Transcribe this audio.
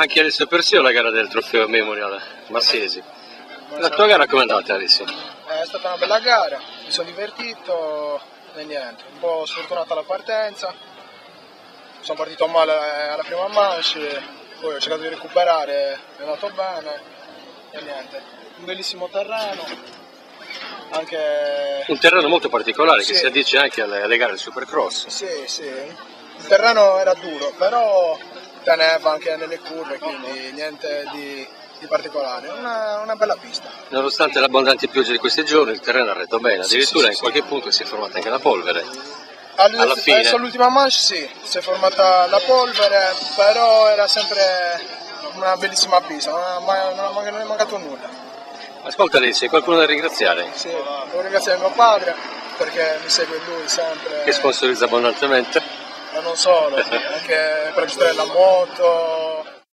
Anche Alessio Persio la gara del trofeo Memorial Massesi. La tua gara com'è andata, Alessio? È stata una bella gara, mi sono divertito e niente, un po' sfortunata la partenza, sono partito male alla prima manche, poi ho cercato di recuperare, è andato bene e niente, un bellissimo terreno, anche... Un terreno molto particolare Sì. che si addice anche alle gare del Supercross. Sì, il terreno era duro, però teneva anche nelle curve, quindi niente di particolare, una bella pista. Nonostante le abbondanti piogge di questi giorni, il terreno ha retto bene, addirittura Sì. in qualche punto si è formata anche la polvere. Alla fine. Adesso all'ultima manche sì, si è formata la polvere, però era sempre una bellissima pista, non è mancato nulla. Ascolta Alessio, hai qualcuno da ringraziare? Sì, devo ringraziare mio padre perché mi segue lui sempre. Che sponsorizza abbondantemente? Ma non solo, anche per acquistare la moto,